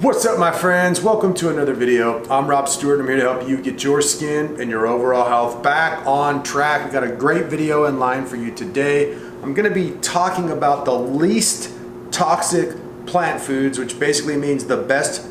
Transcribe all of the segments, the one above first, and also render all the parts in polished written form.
What's up, my friends? Welcome to another video. I'm Stuart. I'm here to help you get your skin and your overall health back on track. We've got a great video in line for you today. I'm going to be talking about the least toxic plant foods, which basically means the best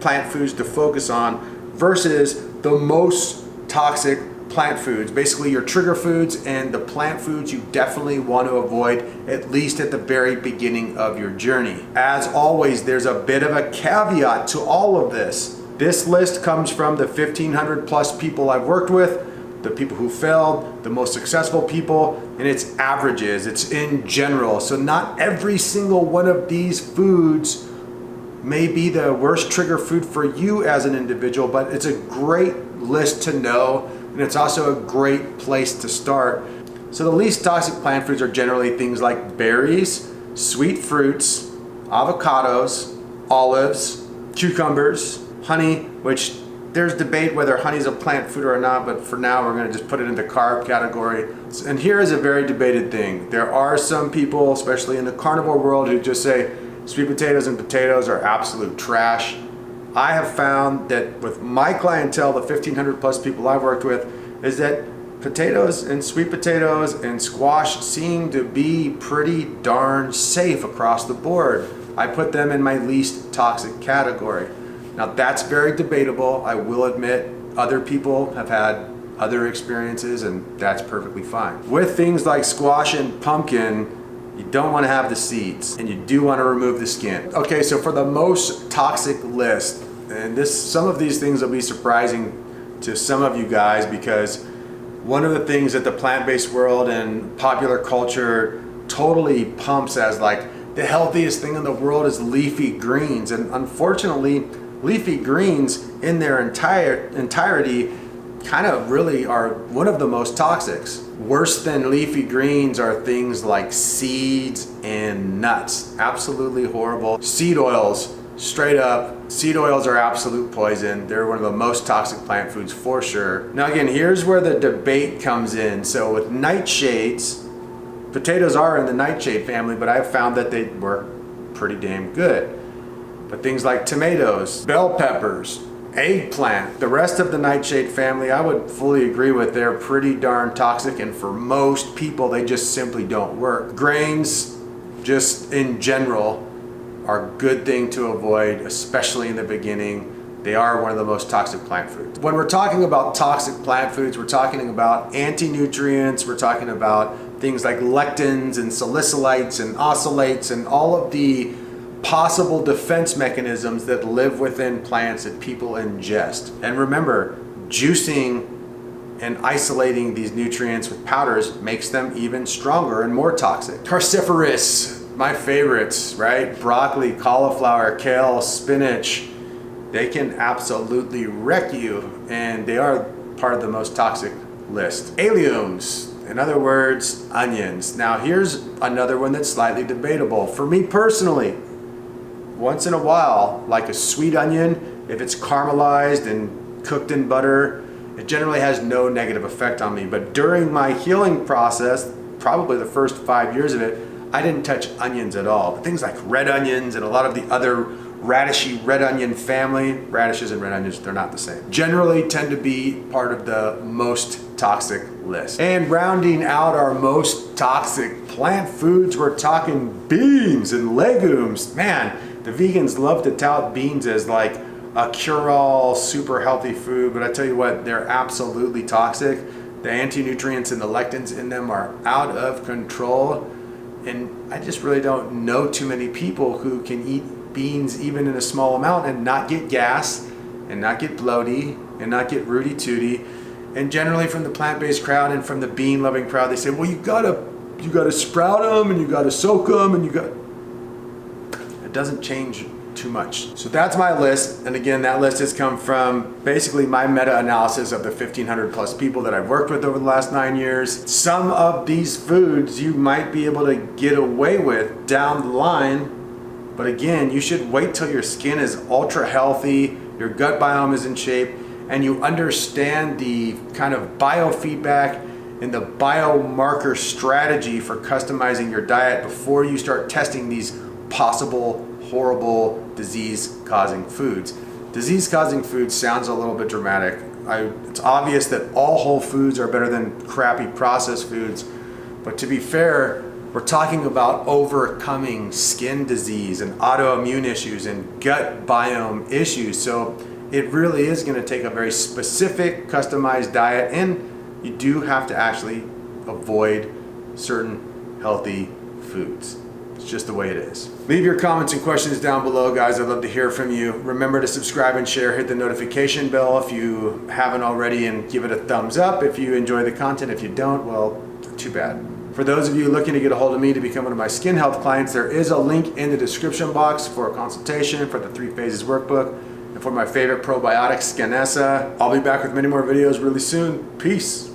plant foods to focus on versus the most toxic plant foods, basically your trigger foods and the plant foods you definitely want to avoid, at least at the very beginning of your journey. As always, there's a bit of a caveat to all of this. This list comes from the 1,500 plus people I've worked with, the people who failed, the most successful people, and it's averages, it's in general. So not every single one of these foods may be the worst trigger food for you as an individual, but it's a great list to know. And it's also a great place to start. So the least toxic plant foods are generally things like berries, sweet fruits, avocados, olives, cucumbers, honey, which there's debate whether honey is a plant food or not, but for now we're going to just put it in the carb category. And here is a very debated thing. There are some people, especially in the carnivore world, who just say sweet potatoes and potatoes are absolute trash. I have found that with my clientele, the 1,500 plus people I've worked with, is that potatoes and sweet potatoes and squash seem to be pretty darn safe across the board. I put them in my least toxic category. Now that's very debatable. I will admit other people have had other experiences and that's perfectly fine. With things like squash and pumpkin, you don't want to have the seeds and you do want to remove the skin. Okay, so for the most toxic list, and some of these things will be surprising to some of you guys because one of the things that the plant-based world and popular culture totally pumps as like the healthiest thing in the world is leafy greens. And unfortunately, leafy greens in their entirety kind of really are one of the most toxics. Worse than leafy greens are things like seeds and nuts. Absolutely horrible. Seed oils, straight up, seed oils are absolute poison. They're one of the most toxic plant foods for sure. Now again, here's where the debate comes in. So with nightshades, potatoes are in the nightshade family, but I've found that they work pretty damn good. But things like tomatoes, bell peppers, eggplant, the rest of the nightshade family, I would fully agree with. They're pretty darn toxic, and for most people, they just simply don't work. Grains, just in general, are a good thing to avoid, especially in the beginning. They are one of the most toxic plant foods. When we're talking about toxic plant foods, we're talking about anti-nutrients, we're talking about things like lectins and salicylates and oxalates and all of the possible defense mechanisms that live within plants that people ingest. And remember, juicing and isolating these nutrients with powders makes them even stronger and more toxic. Cruciferous, my favorites, right? Broccoli, cauliflower, kale, spinach, they can absolutely wreck you, and they are part of the most toxic list. Alliums, in other words, onions. Now here's another one that's slightly debatable. For me personally, once in a while, like a sweet onion, if it's caramelized and cooked in butter, it generally has no negative effect on me. But during my healing process, probably the first 5 years of it, I didn't touch onions at all. But things like red onions and a lot of the other radishy red onion family, radishes and red onions, they're not the same, generally tend to be part of the most toxic list. And rounding out our most toxic plant foods, we're talking beans and legumes. Man, the vegans love to tout beans as like a cure-all, super healthy food, but I tell you what, they're absolutely toxic. The anti-nutrients and the lectins in them are out of control. And I just really don't know too many people who can eat beans even in a small amount and not get gas and not get bloaty and not get rooty tooty. And generally from the plant-based crowd and from the bean-loving crowd, they say, well, you gotta sprout them and you gotta soak them and it doesn't change too much. So that's my list. And again, that list has come from basically my meta-analysis of the 1,500 plus people that I've worked with over the last 9 years. Some of these foods you might be able to get away with down the line, but again, you should wait till your skin is ultra healthy, your gut biome is in shape, and you understand the kind of biofeedback and the biomarker strategy for customizing your diet before you start testing these possible horrible disease-causing foods. Disease-causing foods sounds a little bit dramatic. It's obvious that all whole foods are better than crappy processed foods, but to be fair, we're talking about overcoming skin disease and autoimmune issues and gut biome issues. So it really is going to take a very specific, customized diet, and you do have to actually avoid certain healthy foods. It's just the way it is. Leave your comments and questions down below, guys. I'd love to hear from you. Remember to subscribe and share. Hit the notification bell if you haven't already, and give it a thumbs up if you enjoy the content. If you don't, well, too bad. For those of you looking to get a hold of me to become one of my skin health clients, there is a link in the description box for a consultation, for the 3 Phases Workbook, and for my favorite probiotic, Skinessa. I'll be back with many more videos really soon. Peace.